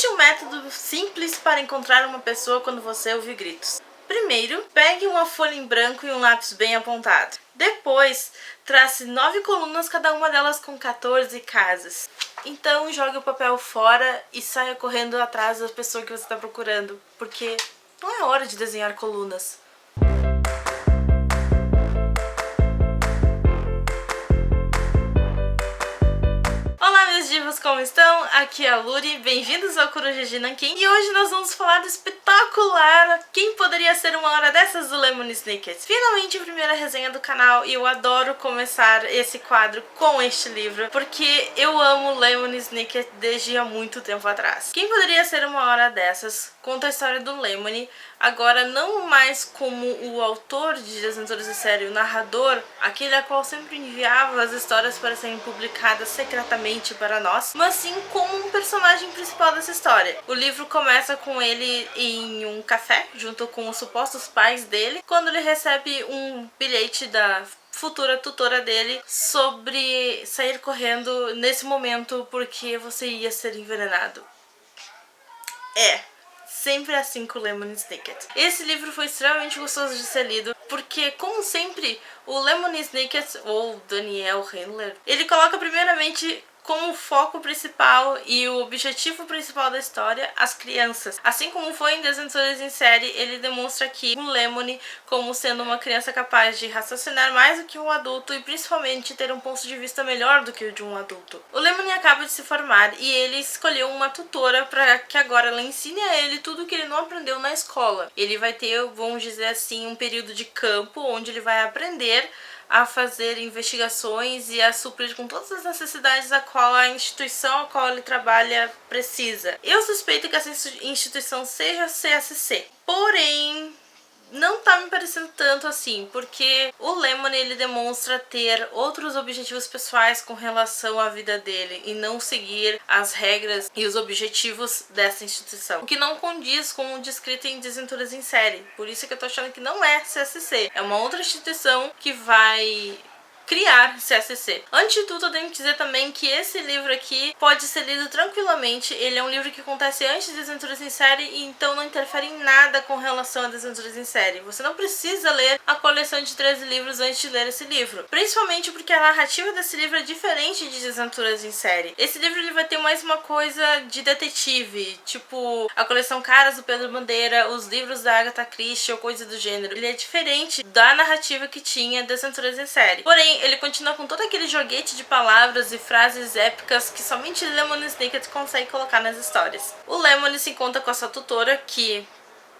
Existe um método simples para encontrar uma pessoa quando você ouvir gritos. Primeiro, pegue uma folha em branco e um lápis bem apontado. Depois, trace 9 colunas, cada uma delas com 14 casas. Então, jogue o papel fora e saia correndo atrás da pessoa que você está procurando, porque não é hora de desenhar colunas. Olá, meus divos, como estão? Aqui é a Luri, bem-vindos ao Coruja de Nanquim. E hoje nós vamos falar do espetacular Quem Poderia Ser Uma Hora Dessas, do Lemony Snicket. Finalmente a primeira resenha do canal, e eu adoro começar esse quadro com este livro, porque eu amo Lemony Snicket desde há muito tempo atrás. Quem Poderia Ser Uma Hora Dessas conta a história do Lemony, agora não mais como o autor de Desventuras em Série, o narrador, aquele a qual sempre enviava as histórias para serem publicadas secretamente para nós, mas sim como um personagem principal dessa história. O livro começa com ele em um café, junto com os supostos pais dele, quando ele recebe um bilhete da futura tutora dele sobre sair correndo nesse momento porque você ia ser envenenado. Sempre assim com o Lemony Snicket. Esse livro foi extremamente gostoso de ser lido, porque, como sempre, o Lemony Snicket, ou Daniel Handler, ele coloca primeiramente como foco principal e o objetivo principal da história as crianças. Assim como foi em Desventuras em Série, ele demonstra aqui o Lemony como sendo uma criança capaz de raciocinar mais do que um adulto e principalmente ter um ponto de vista melhor do que o de um adulto. O Lemony acaba de se formar e ele escolheu uma tutora para que agora ela ensine a ele tudo o que ele não aprendeu na escola. Ele vai ter, vamos dizer assim, um período de campo onde ele vai aprender a fazer investigações e a suprir com todas as necessidades a qual a instituição a qual ele trabalha precisa. Eu suspeito que essa instituição seja a CSC, porém não tá me parecendo tanto assim, porque o Lemony ele demonstra ter outros objetivos pessoais com relação à vida dele e não seguir as regras e os objetivos dessa instituição, o que não condiz com o descrito em Desventuras em Série. Por isso que eu tô achando que não é CSC, é uma outra instituição que vai criar CSC. Antes de tudo, eu tenho que dizer também que esse livro aqui pode ser lido tranquilamente. Ele é um livro que acontece antes de Desventuras em Série e então não interfere em nada com relação a Desventuras em Série. Você não precisa ler a coleção de 13 livros antes de ler esse livro, principalmente porque a narrativa desse livro é diferente de Desventuras em Série. Esse livro ele vai ter mais uma coisa de detetive, tipo a coleção Caras do Pedro Bandeira, os livros da Agatha Christie ou coisa do gênero. Ele é diferente da narrativa que tinha Desventuras em Série. Porém, ele continua com todo aquele joguete de palavras e frases épicas que somente Lemony Snicket consegue colocar nas histórias. O Lemony se encontra com a sua tutora, que,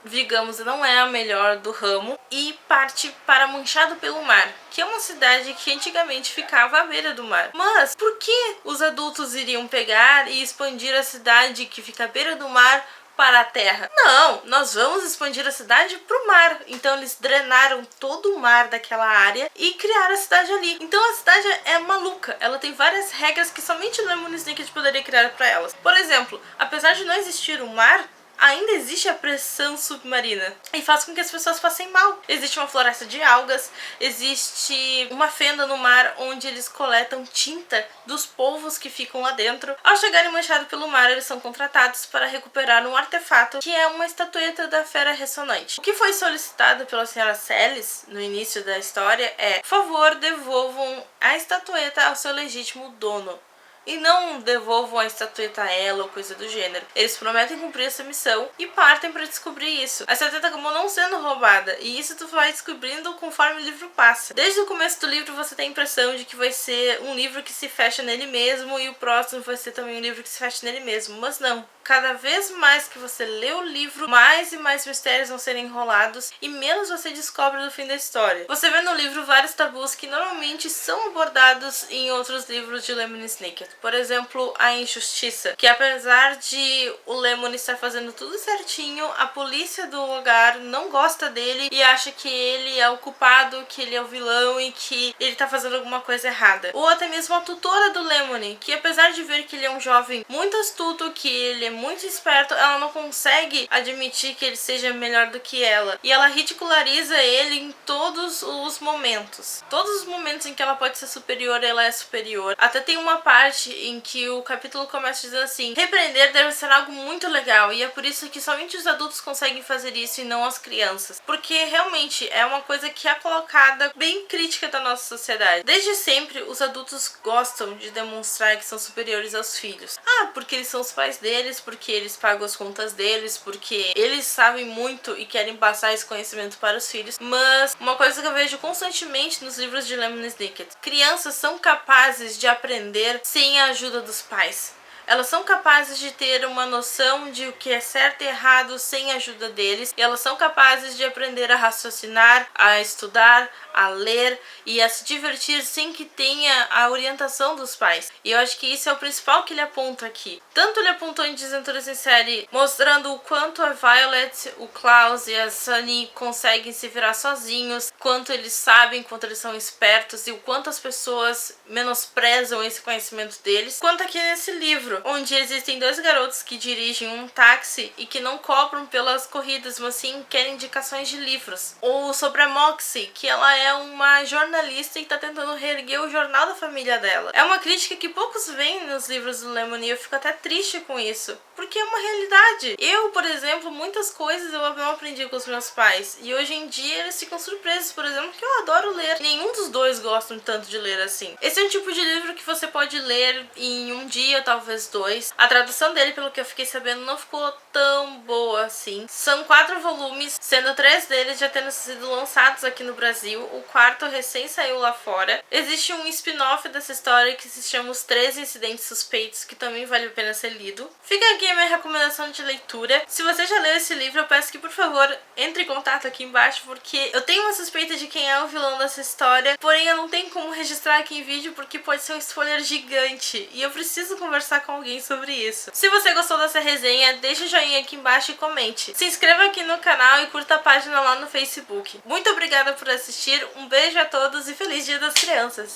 digamos, não é a melhor do ramo, e parte para Manchado pelo Mar, que é uma cidade que antigamente ficava à beira do mar. Mas por que os adultos iriam pegar e expandir a cidade que fica à beira do mar para a terra? Não, nós vamos expandir a cidade para o mar. Então eles drenaram todo o mar daquela área e criaram a cidade ali. Então a cidade é maluca, ela tem várias regras que somente o Lemony Snicket poderia criar para elas. Por exemplo, apesar de não existir o mar, ainda existe a pressão submarina e faz com que as pessoas passem mal. Existe uma floresta de algas, existe uma fenda no mar onde eles coletam tinta dos polvos que ficam lá dentro. Ao chegarem Manchado pelo Mar, eles são contratados para recuperar um artefato que é uma estatueta da Fera Ressonante. O que foi solicitado pela senhora Celis no início da história é: por favor, devolvam a estatueta ao seu legítimo dono. E não devolvam a estatueta a ela ou coisa do gênero. Eles prometem cumprir essa missão e partem para descobrir isso. A estatueta acabou não sendo roubada, e isso tu vai descobrindo conforme o livro passa. Desde o começo do livro você tem a impressão de que vai ser um livro que se fecha nele mesmo, e o próximo vai ser também um livro que se fecha nele mesmo, mas não. Cada vez mais que você lê o livro, mais e mais mistérios vão ser enrolados e menos você descobre do fim da história. Você vê no livro vários tabus que normalmente são abordados em outros livros de Lemony Snicket. Por exemplo, a injustiça, que apesar de o Lemony estar fazendo tudo certinho, a polícia do lugar não gosta dele e acha que ele é o culpado, que ele é o vilão e que ele tá fazendo alguma coisa errada. Ou até mesmo a tutora do Lemony, que apesar de ver que ele é um jovem muito astuto, que ele é muito esperto, ela não consegue admitir que ele seja melhor do que ela. E ela ridiculariza ele em todos os momentos. Todos os momentos em que ela pode ser superior, ela é superior. Até tem uma parte parte em que o capítulo começa dizendo assim: repreender deve ser algo muito legal, e é por isso que somente os adultos conseguem fazer isso e não as crianças. Porque realmente é uma coisa que é colocada bem crítica da nossa sociedade. Desde sempre, os adultos gostam de demonstrar que são superiores aos filhos. Porque eles são os pais deles, porque eles pagam as contas deles, porque eles sabem muito e querem passar esse conhecimento para os filhos. Mas uma coisa que eu vejo constantemente nos livros de Lemony Snicket: crianças são capazes de aprender sem a ajuda dos pais. Elas são capazes de ter uma noção de o que é certo e errado sem a ajuda deles. E elas são capazes de aprender a raciocinar, a estudar, a ler e a se divertir sem que tenha a orientação dos pais. E eu acho que isso é o principal que ele aponta aqui. Tanto ele apontou em Desventuras em Série, mostrando o quanto a Violet, o Klaus e a Sunny conseguem se virar sozinhos, quanto eles sabem, quanto eles são espertos e o quanto as pessoas menosprezam esse conhecimento deles, quanto aqui nesse livro, onde existem dois garotos que dirigem um táxi e que não cobram pelas corridas, mas sim querem indicações de livros. Ou sobre a Moxie, que ela é uma jornalista e está tentando reerguer o jornal da família dela. É uma crítica que poucos veem nos livros do Lemony e eu fico até triste com isso, porque é uma realidade. Eu, por exemplo, muitas coisas eu não aprendi com os meus pais, e hoje em dia eles ficam surpresos, por exemplo, que eu adoro ler. Nenhum dos dois gostam tanto de ler assim. Esse é um tipo de livro que você pode ler em um dia, talvez 2. A tradução dele, pelo que eu fiquei sabendo, não ficou tão boa assim. São 4 volumes, sendo 3 deles já tendo sido lançados aqui no Brasil. O 4º recém saiu lá fora. Existe um spin-off dessa história que se chama Os 13 Incidentes Suspeitos, que também vale a pena ser lido. Fica aqui a minha recomendação de leitura. Se você já leu esse livro, eu peço que, por favor, entre em contato aqui embaixo, porque eu tenho uma suspeita de quem é o vilão dessa história, porém eu não tenho como registrar aqui em vídeo porque pode ser um spoiler gigante e eu preciso conversar com alguém sobre isso. Se você gostou dessa resenha, deixa o joinha aqui embaixo e comente. Se inscreva aqui no canal e curta a página lá no Facebook. Muito obrigada por assistir, um beijo a todos e feliz Dia das Crianças!